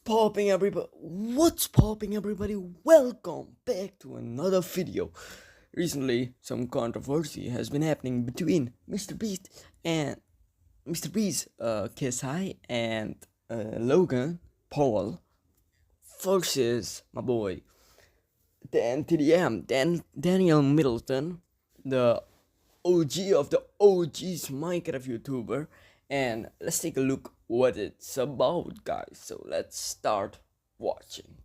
popping, everybody? What's popping, everybody? Welcome back to another video. Recently, some controversy has been happening between Mrbeast and KSI and Logan Paul versus my boy DANTDM, Daniel Middleton, the OG of the OG's Minecraft YouTuber. And let's take a look what it's about, guys. So let's start watching.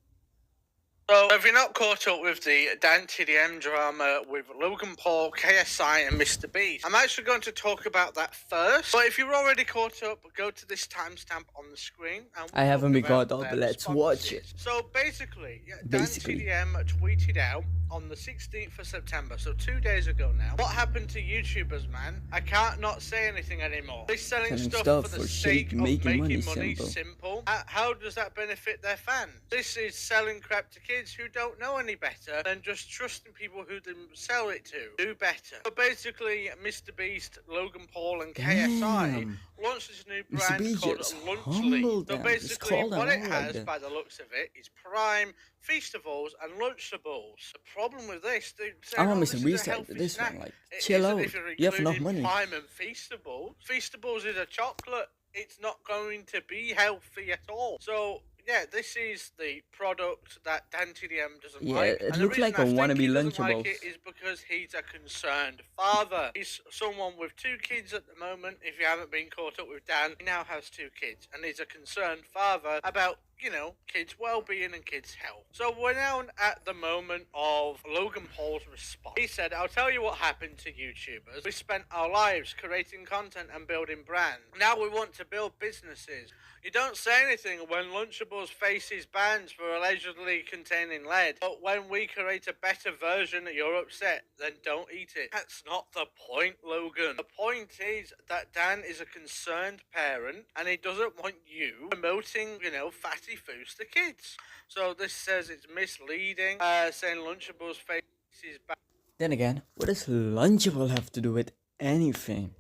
So, if you're not caught up with the DANTDM drama with Logan Paul, KSI and Mrbeast, I'm actually going to talk about that first. But if you're already caught up, go to this timestamp on the screen. And I haven't been caught up, but let's watch it. So basically, DANTDM tweeted out on the 16th of September, so 2 days ago now, what happened to YouTubers, man? I can't not say anything anymore. They're selling stuff for the sake of making money simple. How does that benefit their fans? This is selling crap to kids who don't know any better than just trusting people who they sell it to. Do better. So basically, Mrbeast, Logan Paul and KSI launched this new brand called Lunchly. So basically, what it has, by the looks of it, is Prime, Feastables and Lunchables. The problem with this, they say, Mrbeast, this one, like, chill out. You have enough money. Prime and Feastables. Feastables is a chocolate. It's not going to be healthy at all. So yeah, this is the product that DANTDM doesn't like. It looks like a wannabe Lunchables. Like it is because he's a concerned father. He's someone with 2 kids at the moment. If you haven't been caught up with Dan, he now has 2 kids, and he's a concerned father about, you know, kids' well-being and kids' health. So we're now at the moment of Logan Paul's response. He said, "I'll tell you what happened to YouTubers. We spent our lives creating content and building brands. Now we want to build businesses. You don't say anything when Lunchables faces bans for allegedly containing lead. But when we create a better version, you're upset. Then don't eat it." That's not the point, Logan. The point is that Dan is a concerned parent and he doesn't want you promoting, you know, fatty foods to kids. So this says it's misleading, saying Lunchables faces bans. Then again, what does Lunchable have to do with anything?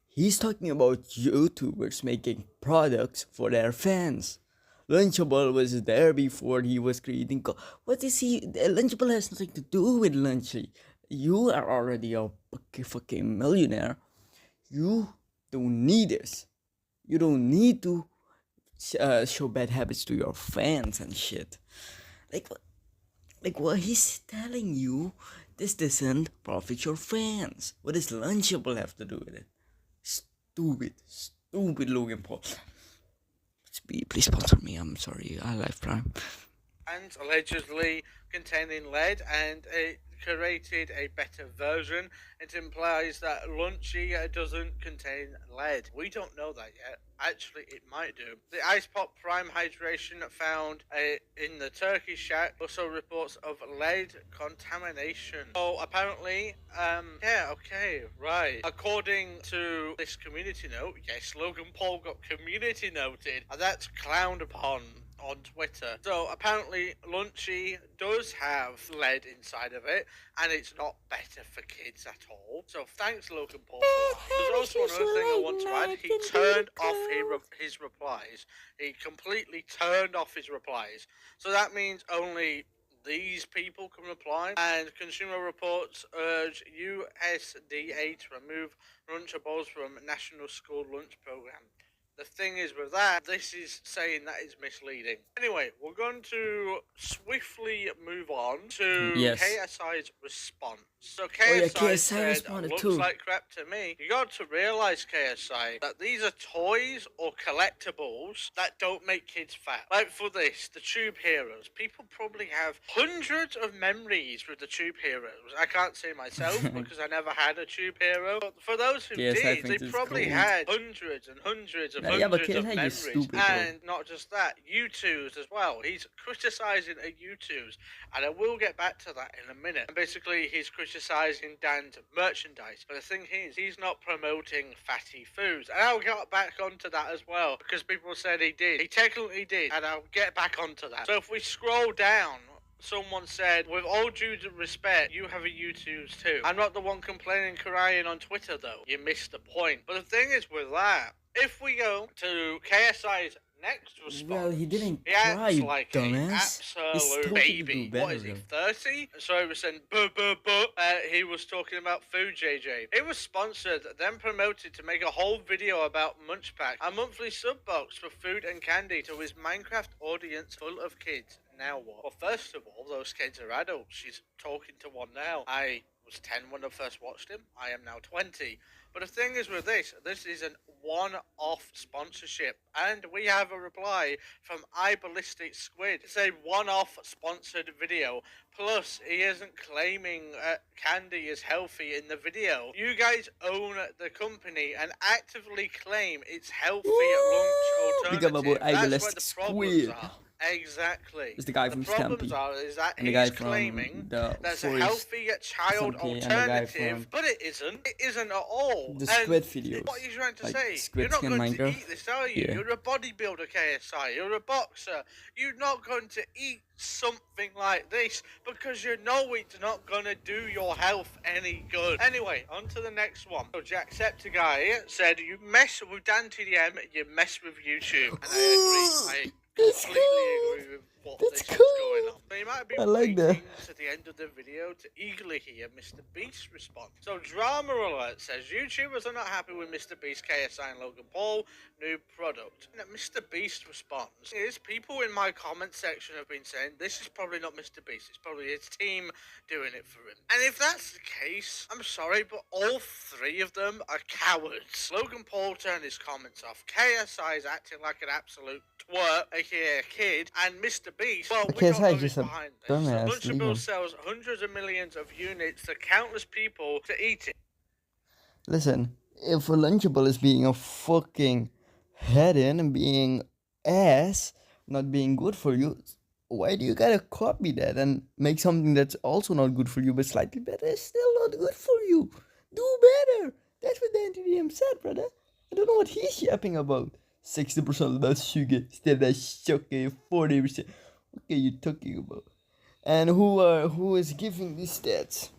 He's talking about YouTubers making products for their fans. Lunchable was there before he was creating. What is he? Lunchable has nothing to do with Lunchy. You are already a fucking millionaire. You don't need this. You don't need to show bad habits to your fans and shit. Like what he's telling you, this doesn't profit your fans. What does Lunchable have to do with it? Stupid Logan Paul. Please sponsor me. I'm sorry. I like Prime. And allegedly containing lead, and it created a better version. It implies that Lunchy doesn't contain lead. We don't know that yet. Actually, it might do. The Ice Pop Prime Hydration found in the Turkey shack also reports of lead contamination. So apparently, yeah, okay, right. According to this community note, yes, Logan Paul got community noted, and that's clowned upon on Twitter. So apparently Lunchy does have lead inside of it, and it's not better for kids at all. So thanks, Logan Paul. There's also another thing I want to add. He turned off his replies. He completely turned off his replies. So that means only these people can reply, and Consumer Reports urge USDA to remove Lunchables from National School Lunch Program. The thing is with that, this is saying that is misleading. Anyway, we're going to swiftly move on to KSI's response. So KSI said, "Looks like crap to me." You got to realize, KSI, that these are toys or collectibles that don't make kids fat. Like for this, the Tube Heroes. People probably have hundreds of memories with the Tube Heroes. I can't say myself because I never had a Tube Hero. But for those who did, they probably had hundreds and hundreds of memories. And not just that, U2s as well. He's criticizing a U2s, and I will get back to that in a minute. And basically, he's criticizing Dan's merchandise. But the thing is, he's not promoting fatty foods. And I'll get back onto that as well, because people said he did. He technically did, and I'll get back onto that. So if we scroll down, someone said, "With all due respect, you have a U2s too." I'm not the one complaining, crying on Twitter though. You missed the point. But the thing is with that, if we go to KSI's next response. Well, he didn't He try, acts you like dumbass. an He's absolute totally baby. do better, What is he, though. 30? So he was saying, he was talking about food, JJ. It was sponsored, then promoted to make a whole video about Munchpack, a monthly sub box for food and candy to his Minecraft audience full of kids. Now what? Well, first of all, those kids are adults. She's talking to one now. I was 10 when I first watched him. I am now 20. But the thing is with this is an one-off sponsorship. And we have a reply from iBallistic Squid. It's a one-off sponsored video. Plus, he isn't claiming candy is healthy in the video. You guys own the company and actively claim it's healthy lunch Become alternative. about That's where iBallistic the problems Squid. are. Exactly. It's the guy The from problems Stampy. is that And the he's guy from claiming the that's a Forest healthy child Stampy, and the guy alternative, from but it isn't. It isn't at all. the And Squid videos. what are you trying to Like say? Squid You're not Skin going to Minecraft. eat this, are you? Yeah. You're a bodybuilder, KSI. You're a boxer. You're not going to eat something like this because you know it's not going to do your health any good. Anyway, on to the next one. So Jacksepticeye said, you mess with DANTDM, you mess with YouTube. And I agree. That's Completely cool. agree with what That's this is cool. going on. So you might be I like that. waiting to the end of the video to eagerly hear Mrbeast's response. So Drama Alert says YouTubers are not happy with Mrbeast, KSI and Logan Paul new product. And Mrbeast responds is people in my comment section have been saying this is probably not Mrbeast, it's probably his team doing it for him. And if that's the case, I'm sorry, but all three of them are cowards. Logan Paul turned his comments off. KSI is acting like an absolute twerp, aka a kid, and Mrbeast, well, we KSI don't know is who's just a behind this. dumbass, So leave him. Lunchable sells hundreds of millions of units to countless people to eat it. Listen, if a Lunchable is being a fucking head in and being ass, not being good for you, why do you gotta copy that and make something that's also not good for you but slightly better? It's still not good for you. Do better. That's what the DANTDM said, brother. I don't know what he's yapping about. 60% less sugar, still that sugar, 40%. What are you talking about? And who is giving these stats?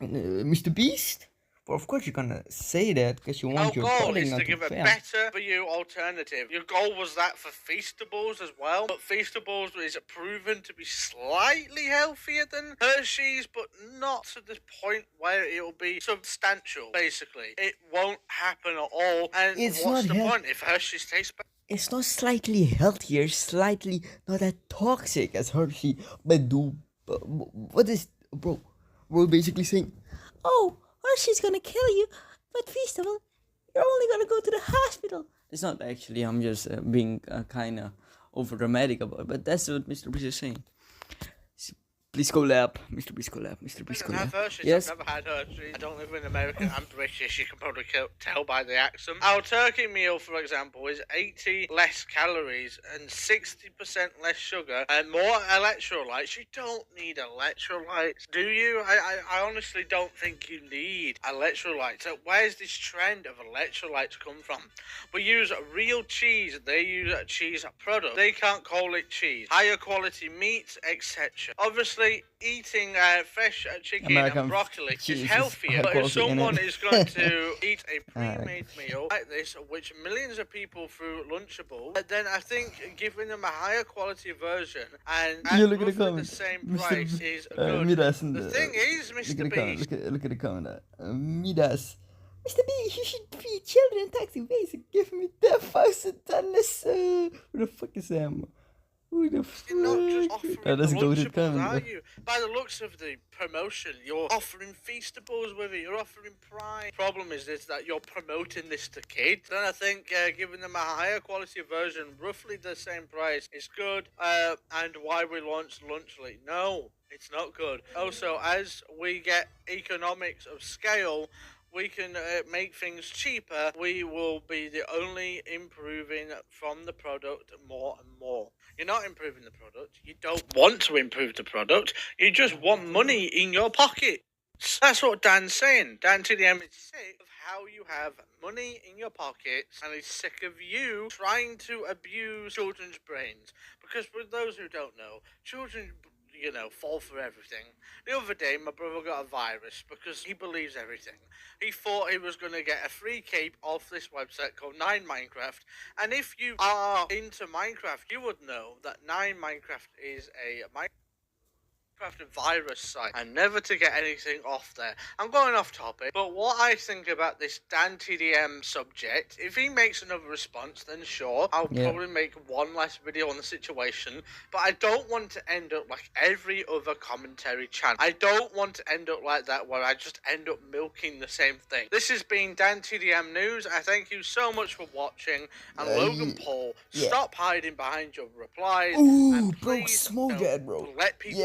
Mrbeast? Well, of course you're gonna say that because you want your goal product is not to give a fail. better for you alternative. Your goal was that for Feastables as well, but Feastables is proven to be slightly healthier than Hershey's, but not to the point where it will be substantial. Basically, it won't happen at all. And It's what's not the point if Hershey's tastes better? It's not slightly healthier, slightly not that toxic as Hershey, but what is, bro? We're basically saying, oh, Hershey's gonna kill you, but Feastable, you're only gonna go to the hospital. It's not actually, I'm just being kind of over dramatic about it, but that's what Mrbeast is saying. Please collab, Mrbeast collab, Mrbeast I don't have collab. Hershey's. Yes. I've never had Hershey's. I don't live in America. I'm British. You can probably tell by the accent. Our turkey meal, for example, is 80 less calories and 60% less sugar and more electrolytes. You don't need electrolytes, do you? I honestly don't think you need electrolytes. So where's this trend of electrolytes come from? We use real cheese. They use a cheese product. They can't call it cheese. Higher quality meats, etc. Obviously, eating fresh chicken American and broccoli cheese is is healthier, high but if quality, innit? someone is going to eat a pre-made meal like this, which millions of people through Lunchable, then I think giving them a higher quality version and You at look at the roughly the comment. same price is good. Midas, The thing is, Mrbeast, look at the comment. Midas. Mrbeast, you should feed children taxi basic. Give me $10,000. Who the fuck is Sam? Who the fuck? you're not just offering That's the a goated Lunchables, comment. are you? By the looks of the promotion, you're offering Feastables with it, you're offering Prime. Problem is that you're promoting this to kids. Then I think giving them a higher quality version, roughly the same price, is good. And why we launched Lunchly? No, it's not good. Also, as we get economics of scale, we can make things cheaper. We will be the only improving from the product more and more. You're not improving the product. You don't want to improve the product. You just want money in your pocket. That's what Dan's saying. DANTDM is sick of how you have money in your pockets and he's sick of you trying to abuse children's brains. Because for those who don't know, children's fall for everything. The other day, my brother got a virus because he believes everything. He thought he was going to get a free cape off this website called 9Minecraft. And if you are into Minecraft, you would know that 9Minecraft is a Minecraft virus site and never to get anything off there. I'm going off topic, but what I think about this DANTDM subject, if he makes another response, then sure, I'll probably make one less video on the situation, but I don't want to end up like every other commentary channel. I don't want to end up like that where I just end up milking the same thing. This has been DANTDM News. I thank you so much for watching, and Logan Paul, stop hiding behind your replies, Ooh, and bro, please smoke that, bro. let people